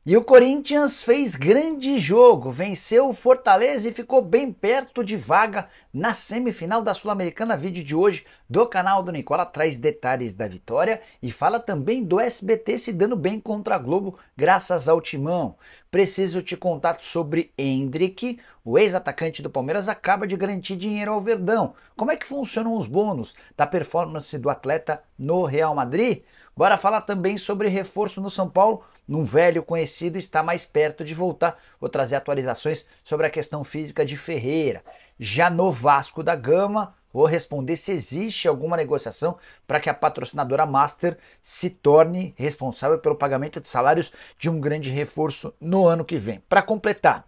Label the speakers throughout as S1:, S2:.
S1: E o Corinthians fez grande jogo, venceu o Fortaleza e ficou bem perto de vaga na semifinal da Sul-Americana. Vídeo de hoje do canal do Nicola traz detalhes da vitória e fala também do SBT se dando bem contra a Globo graças ao Timão. Preciso te contar sobre Endrick, o ex-atacante do Palmeiras acaba de garantir dinheiro ao Verdão. Como é que funcionam os bônus da performance do atleta no Real Madrid? Bora falar também sobre reforço no São Paulo. Num velho conhecido está mais perto de voltar. Vou trazer atualizações sobre a questão física de Ferreira. Já no Vasco da Gama, vou responder se existe alguma negociação para que a patrocinadora Master se torne responsável pelo pagamento de salários de um grande reforço no ano que vem. Para completar,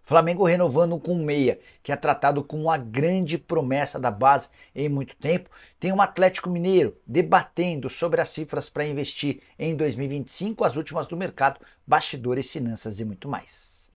S1: Flamengo renovando com um meia, que é tratado como uma grande promessa da base em muito tempo. Tem um Atlético Mineiro debatendo sobre as cifras para investir em 2025, as últimas do mercado, bastidores, finanças e muito mais.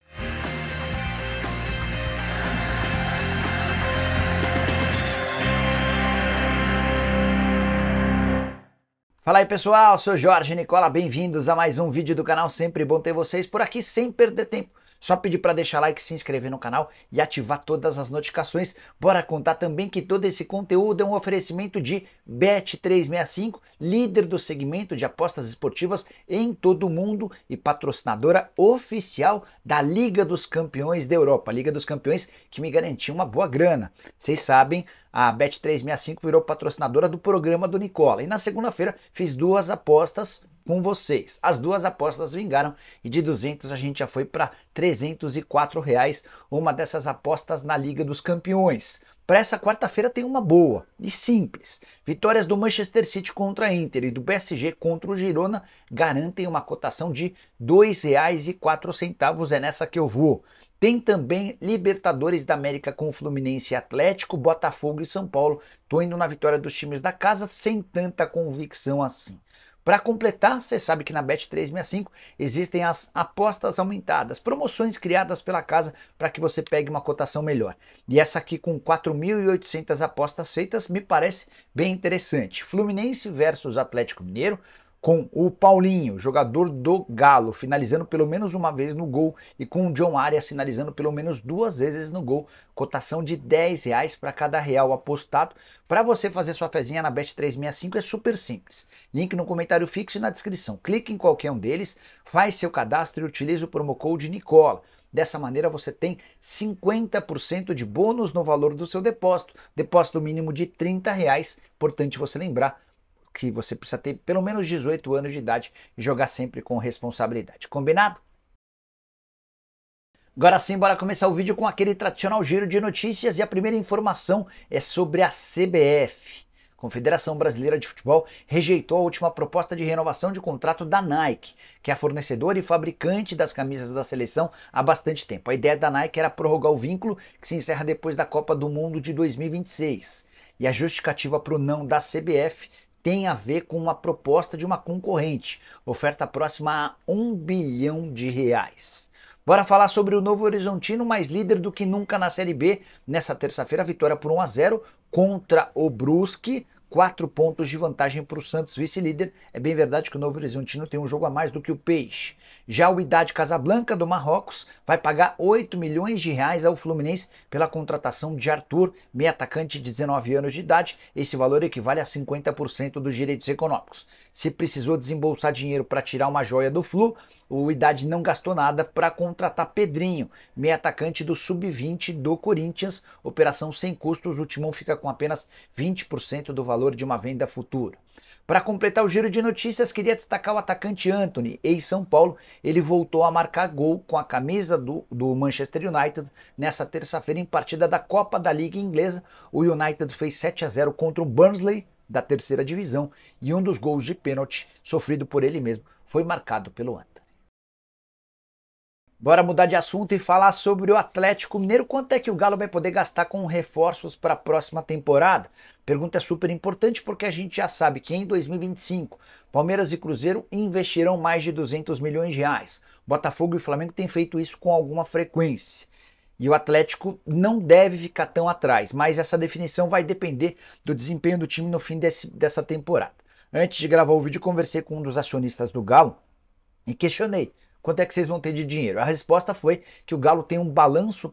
S1: Fala aí pessoal, sou Jorge Nicola, bem-vindos a mais um vídeo do canal, sempre bom ter vocês por aqui sem perder tempo. Só pedir para deixar like, se inscrever no canal e ativar todas as notificações. Bora contar também que todo esse conteúdo é um oferecimento de Bet365, líder do segmento de apostas esportivas em todo o mundo e patrocinadora oficial da Liga dos Campeões da Europa. Liga dos Campeões que me garantiu uma boa grana. Vocês sabem, a Bet365 virou patrocinadora do programa do Nicola. E na segunda-feira fiz duas apostas com vocês. As duas apostas vingaram e de 200 a gente já foi para R$304, uma dessas apostas na Liga dos Campeões. Para essa quarta-feira tem uma boa e simples. Vitórias do Manchester City contra a Inter e do PSG contra o Girona garantem uma cotação de R$2,04. É nessa que eu vou. Tem também Libertadores da América com Fluminense e Atlético, Botafogo e São Paulo. Tô indo na vitória dos times da casa sem tanta convicção assim. Para completar, você sabe que na Bet365 existem as apostas aumentadas, promoções criadas pela casa para que você pegue uma cotação melhor. E essa aqui com 4.800 apostas feitas me parece bem interessante. Fluminense versus Atlético Mineiro, com o Paulinho, jogador do Galo, finalizando pelo menos uma vez no gol e com o John Arias finalizando pelo menos duas vezes no gol. Cotação de R$10 para cada real apostado. Para você fazer sua fezinha na Bet365 é super simples. Link no comentário fixo e na descrição. Clique em qualquer um deles, faz seu cadastro e utilize o promo code Nicola. Dessa maneira você tem 50% de bônus no valor do seu depósito. Depósito mínimo de R$30. Importante você lembrar que você precisa ter pelo menos 18 anos de idade e jogar sempre com responsabilidade. Combinado? Agora sim, bora começar o vídeo com aquele tradicional giro de notícias e a primeira informação é sobre a CBF. Confederação Brasileira de Futebol rejeitou a última proposta de renovação de contrato da Nike, que é a fornecedora e fabricante das camisas da seleção há bastante tempo. A ideia da Nike era prorrogar o vínculo que se encerra depois da Copa do Mundo de 2026. E a justificativa para o não da CBF tem a ver com uma proposta de uma concorrente, oferta próxima a R$1 bilhão. Bora falar sobre o Novo Horizontino, mais líder do que nunca na Série B. Nessa terça-feira, vitória por 1-0 contra o Brusque. 4 pontos de vantagem para o Santos, vice-líder. É bem verdade que o Novo Horizontino tem um jogo a mais do que o Peixe. Já o Wydad Casablanca do Marrocos vai pagar R$8 milhões ao Fluminense pela contratação de Arthur, meio atacante de 19 anos de idade. Esse valor equivale a 50% dos direitos econômicos. Se precisou desembolsar dinheiro para tirar uma joia do Flu, o Wydad não gastou nada para contratar Pedrinho, meio atacante do Sub-20 do Corinthians. Operação sem custos, o Timão fica com apenas 20% do valor de uma venda futura. Para completar o giro de notícias, queria destacar o atacante Antony, ex-São Paulo. Ele voltou a marcar gol com a camisa do Manchester United nessa terça-feira em partida da Copa da Liga Inglesa. O United fez 7-0 contra o Barnsley, da terceira divisão, e um dos gols de pênalti sofrido por ele mesmo foi marcado pelo Antony. Bora mudar de assunto e falar sobre o Atlético Mineiro. Quanto é que o Galo vai poder gastar com reforços para a próxima temporada? Pergunta super importante porque a gente já sabe que em 2025 Palmeiras e Cruzeiro investirão mais de R$200 milhões. Botafogo e Flamengo têm feito isso com alguma frequência. E o Atlético não deve ficar tão atrás, mas essa definição vai depender do desempenho do time no fim dessa temporada. Antes de gravar o vídeo, conversei com um dos acionistas do Galo e questionei quanto é que vocês vão ter de dinheiro? A resposta foi que o Galo tem um balanço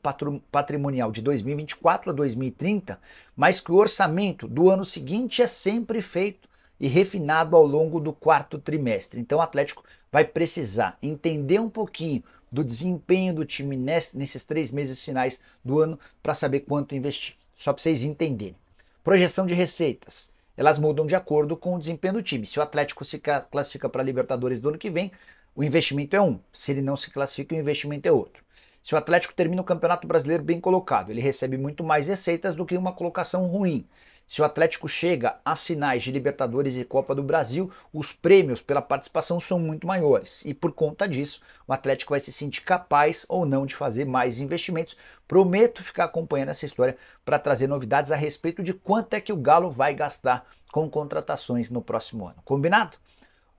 S1: patrimonial de 2024 a 2030, mas que o orçamento do ano seguinte é sempre feito e refinado ao longo do quarto trimestre. Então o Atlético vai precisar entender um pouquinho do desempenho do time nesses 3 meses finais do ano para saber quanto investir. Só para vocês entenderem. Projeção de receitas. Elas mudam de acordo com o desempenho do time. Se o Atlético se classifica para a Libertadores do ano que vem, o investimento é um. Se ele não se classifica, o investimento é outro. Se o Atlético termina o Campeonato Brasileiro bem colocado, ele recebe muito mais receitas do que uma colocação ruim. Se o Atlético chega às finais de Libertadores e Copa do Brasil, os prêmios pela participação são muito maiores. E por conta disso, o Atlético vai se sentir capaz ou não de fazer mais investimentos. Prometo ficar acompanhando essa história para trazer novidades a respeito de quanto é que o Galo vai gastar com contratações no próximo ano. Combinado?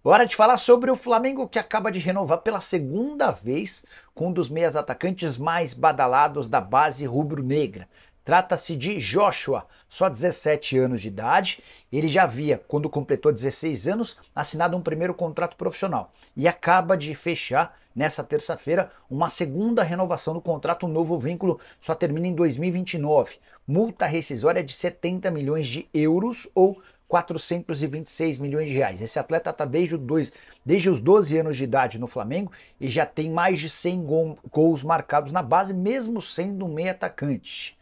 S1: Hora de falar sobre o Flamengo, que acaba de renovar pela segunda vez com um dos meias atacantes mais badalados da base rubro-negra. Trata-se de Joshua, só 17 anos de idade. Ele já havia, quando completou 16 anos, assinado um primeiro contrato profissional e acaba de fechar, nessa terça-feira, uma segunda renovação do contrato. O novo vínculo só termina em 2029. Multa rescisória de 70 milhões de euros ou 426 milhões de reais. Esse atleta está desde os 12 anos de idade no Flamengo e já tem mais de 100 gols marcados na base, mesmo sendo um meio atacante.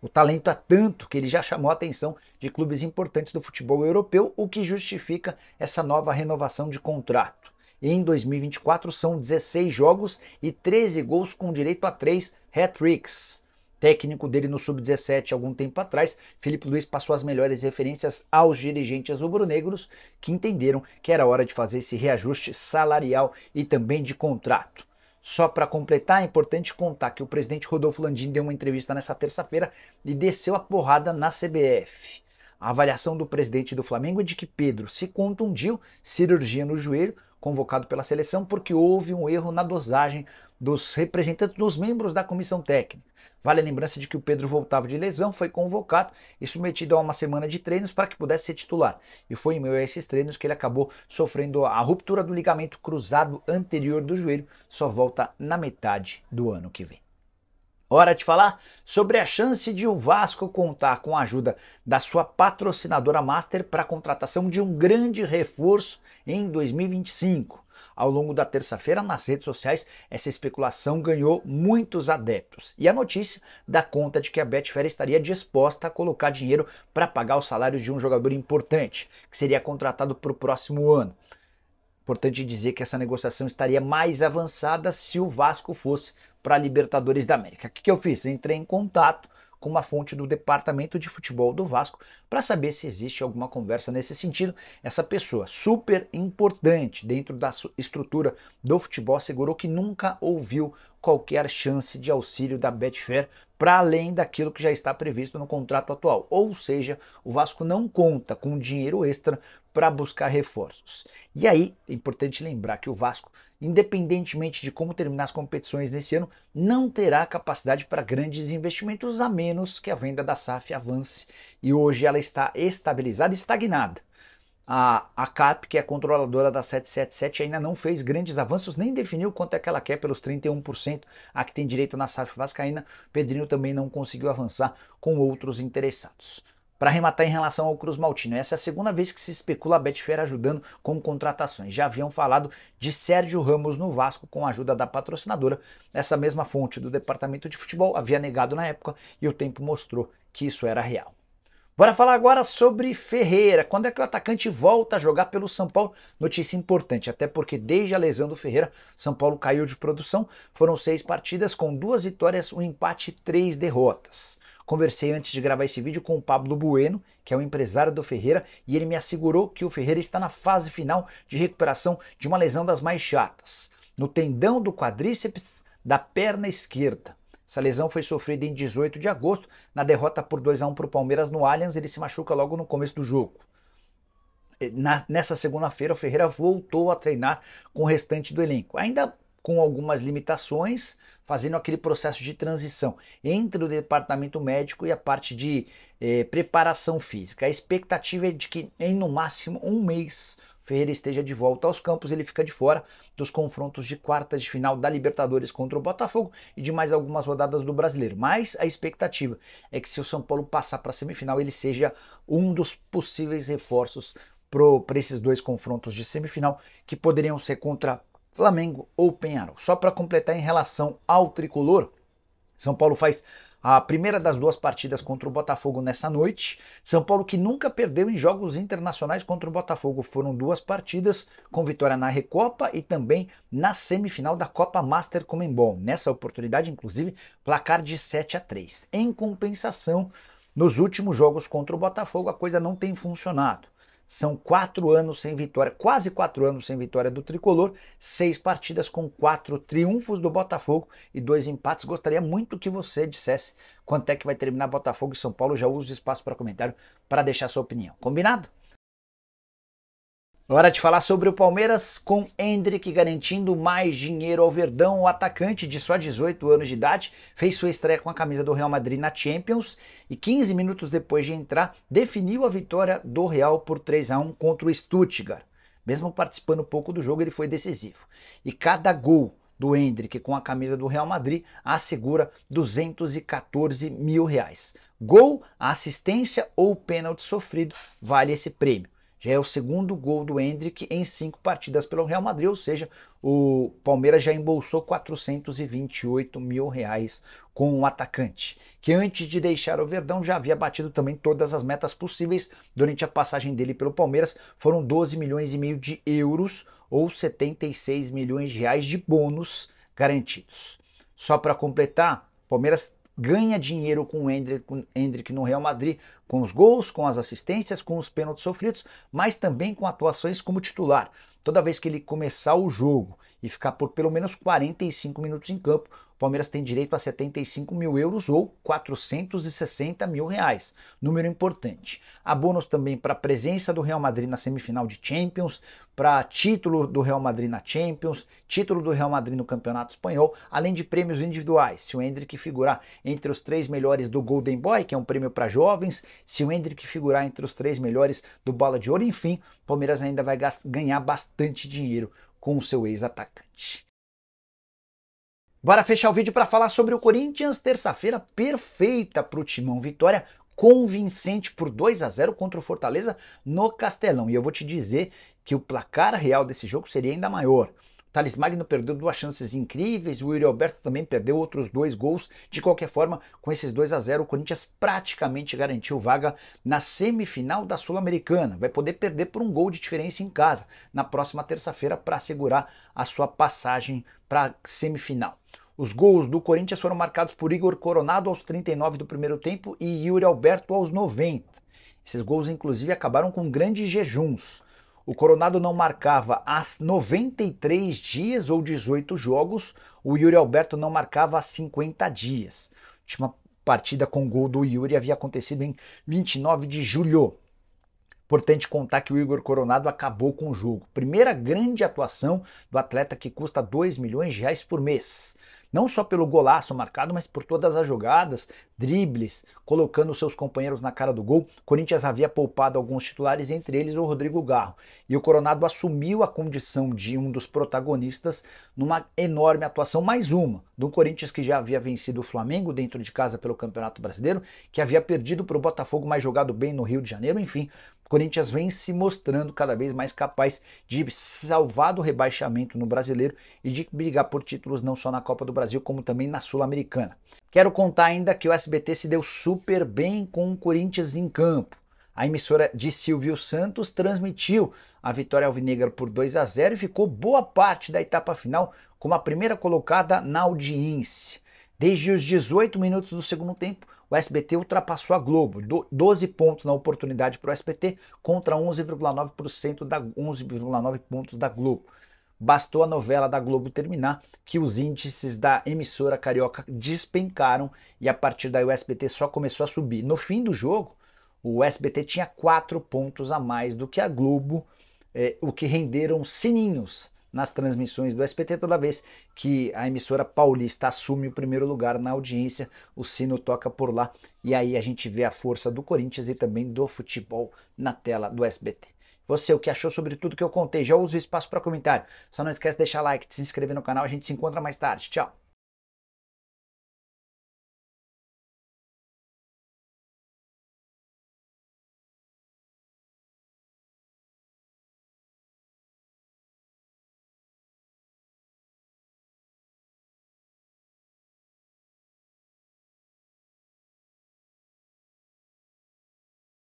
S1: O talento é tanto que ele já chamou a atenção de clubes importantes do futebol europeu, o que justifica essa nova renovação de contrato. Em 2024 são 16 jogos e 13 gols com direito a 3 hat-tricks. Técnico dele no Sub-17 algum tempo atrás, Felipe Luiz passou as melhores referências aos dirigentes rubro-negros que entenderam que era hora de fazer esse reajuste salarial e também de contrato. Só para completar, é importante contar que o presidente Rodolfo Landim deu uma entrevista nessa terça-feira e desceu a porrada na CBF. A avaliação do presidente do Flamengo é de que Pedro se contundiu, cirurgia no joelho, convocado pela seleção porque houve um erro na dosagem dos representantes, dos membros da comissão técnica. Vale a lembrança de que o Pedro voltava de lesão, foi convocado e submetido a uma semana de treinos para que pudesse ser titular. E foi em meio a esses treinos que ele acabou sofrendo a ruptura do ligamento cruzado anterior do joelho, só volta na metade do ano que vem. Hora de falar sobre a chance de o Vasco contar com a ajuda da sua patrocinadora Master para a contratação de um grande reforço em 2025. Ao longo da terça-feira, nas redes sociais, essa especulação ganhou muitos adeptos. E a notícia dá conta de que a Betfair estaria disposta a colocar dinheiro para pagar os salários de um jogador importante, que seria contratado para o próximo ano. Importante dizer que essa negociação estaria mais avançada se o Vasco fosse para a Libertadores da América. O que eu fiz? Entrei em contato com uma fonte do departamento de futebol do Vasco para saber se existe alguma conversa nesse sentido. Essa pessoa, super importante dentro da estrutura do futebol, assegurou que nunca ouviu qualquer chance de auxílio da Betfair para além daquilo que já está previsto no contrato atual. Ou seja, o Vasco não conta com dinheiro extra para buscar reforços. E aí, é importante lembrar que o Vasco, independentemente de como terminar as competições nesse ano, não terá capacidade para grandes investimentos, a menos que a venda da SAF avance. E hoje ela está estabilizada, estagnada. A CAP, que é a controladora da 777, ainda não fez grandes avanços, nem definiu quanto é que ela quer pelos 31% a que tem direito na SAF vascaína. Pedrinho também não conseguiu avançar com outros interessados. Para arrematar em relação ao Cruz Maltino, essa é a segunda vez que se especula a Betfair ajudando com contratações. Já haviam falado de Sérgio Ramos no Vasco com a ajuda da patrocinadora. Essa mesma fonte do departamento de futebol havia negado na época e o tempo mostrou que isso era real. Bora falar agora sobre Ferreira. Quando é que o atacante volta a jogar pelo São Paulo? Notícia importante, até porque desde a lesão do Ferreira, São Paulo caiu de produção. Foram 6 partidas com 2 vitórias, um empate e 3 derrotas. Conversei antes de gravar esse vídeo com o Pablo Bueno, que é o empresário do Ferreira, e ele me assegurou que o Ferreira está na fase final de recuperação de uma lesão das mais chatas, no tendão do quadríceps da perna esquerda. Essa lesão foi sofrida em 18 de agosto, na derrota por 2-1 para o Palmeiras no Allianz. Ele se machuca logo no começo do jogo. Nessa segunda-feira, o Ferreira voltou a treinar com o restante do elenco, ainda com algumas limitações, fazendo aquele processo de transição entre o departamento médico e a parte de preparação física. A expectativa é de que em no máximo um mês o Ferreira esteja de volta aos campos, ele fica de fora dos confrontos de quartas de final da Libertadores contra o Botafogo e de mais algumas rodadas do Brasileiro. Mas a expectativa é que se o São Paulo passar para a semifinal, ele seja um dos possíveis reforços para esses dois confrontos de semifinal, que poderiam ser contra Flamengo ou Peñarol. Só para completar em relação ao tricolor, São Paulo faz a primeira das duas partidas contra o Botafogo nessa noite. São Paulo que nunca perdeu em jogos internacionais contra o Botafogo. Foram duas partidas com vitória na Recopa e também na semifinal da Copa Master Conmebol. Nessa oportunidade, inclusive, placar de 7-3. Em compensação, nos últimos jogos contra o Botafogo, a coisa não tem funcionado. São 4 anos sem vitória, quase 4 anos sem vitória do tricolor, 6 partidas com 4 triunfos do Botafogo e 2 empates. Gostaria muito que você dissesse quanto é que vai terminar Botafogo e São Paulo. Já uso o espaço para comentário para deixar sua opinião. Combinado? Hora de falar sobre o Palmeiras, com Endrick garantindo mais dinheiro ao Verdão. O atacante de só 18 anos de idade fez sua estreia com a camisa do Real Madrid na Champions e 15 minutos depois de entrar, definiu a vitória do Real por 3-1 contra o Stuttgart. Mesmo participando pouco do jogo, ele foi decisivo. E cada gol do Endrick com a camisa do Real Madrid assegura R$214 mil. Gol, assistência ou pênalti sofrido vale esse prêmio. Já é o segundo gol do Endrick em 5 partidas pelo Real Madrid, ou seja, o Palmeiras já embolsou R$428 mil com o atacante, que antes de deixar o Verdão já havia batido também todas as metas possíveis durante a passagem dele pelo Palmeiras. Foram 12,5 milhões de euros ou 76 milhões de reais de bônus garantidos. Só para completar, Palmeiras ganha dinheiro com o Endrick no Real Madrid, com os gols, com as assistências, com os pênaltis sofridos, mas também com atuações como titular. Toda vez que ele começar o jogo e ficar por pelo menos 45 minutos em campo, o Palmeiras tem direito a 75 mil euros ou 460 mil reais. Número importante. Há bônus também para a presença do Real Madrid na semifinal de Champions, para título do Real Madrid na Champions, título do Real Madrid no Campeonato Espanhol, além de prêmios individuais. Se o Endrick figurar entre os 3 melhores do Golden Boy, que é um prêmio para jovens, se o Endrick figurar entre os 3 melhores do Bola de Ouro, enfim, o Palmeiras ainda vai ganhar bastante dinheiro com o seu ex-atacante. Bora fechar o vídeo para falar sobre o Corinthians. Terça-feira perfeita para o Timão. Vitória convincente por 2-0 contra o Fortaleza no Castelão. E eu vou te dizer que o placar real desse jogo seria ainda maior. O Thales Magno perdeu 2 chances incríveis, o Yuri Alberto também perdeu outros 2 gols. De qualquer forma, com esses 2-0, o Corinthians praticamente garantiu vaga na semifinal da Sul-Americana. Vai poder perder por um gol de diferença em casa na próxima terça-feira para assegurar a sua passagem para a semifinal. Os gols do Corinthians foram marcados por Igor Coronado aos 39 do primeiro tempo e Yuri Alberto aos 90. Esses gols, inclusive, acabaram com grandes jejuns. O Coronado não marcava há 93 dias ou 18 jogos, o Yuri Alberto não marcava há 50 dias. A última partida com gol do Yuri havia acontecido em 29 de julho. Importante contar que o Igor Coronado acabou com o jogo. Primeira grande atuação do atleta que custa 2 milhões de reais por mês. Não só pelo golaço marcado, mas por todas as jogadas, dribles, colocando seus companheiros na cara do gol. O Corinthians havia poupado alguns titulares, entre eles o Rodrigo Garro. E o Coronado assumiu a condição de um dos protagonistas numa enorme atuação, mais uma, do Corinthians que já havia vencido o Flamengo dentro de casa pelo Campeonato Brasileiro, que havia perdido para o Botafogo, mas jogado bem no Rio de Janeiro, enfim. O Corinthians vem se mostrando cada vez mais capaz de salvar do rebaixamento no Brasileiro e de brigar por títulos não só na Copa do Brasil, como também na Sul-Americana. Quero contar ainda que o SBT se deu super bem com o Corinthians em campo. A emissora de Silvio Santos transmitiu a vitória alvinegra por 2-0 e ficou boa parte da etapa final como a primeira colocada na audiência. Desde os 18 minutos do segundo tempo, o SBT ultrapassou a Globo, 12 pontos na oportunidade para o SBT contra 11,9 pontos da Globo. Bastou a novela da Globo terminar que os índices da emissora carioca despencaram e a partir daí o SBT só começou a subir. No fim do jogo, o SBT tinha 4 pontos a mais do que a Globo, o que renderam sininhos nas transmissões do SBT. Toda vez que a emissora paulista assume o primeiro lugar na audiência, o sino toca por lá e aí a gente vê a força do Corinthians e também do futebol na tela do SBT. Você, o que achou sobre tudo que eu contei? Já usa o espaço para comentário. Só não esquece de deixar like, de se inscrever no canal. A gente se encontra mais tarde. Tchau!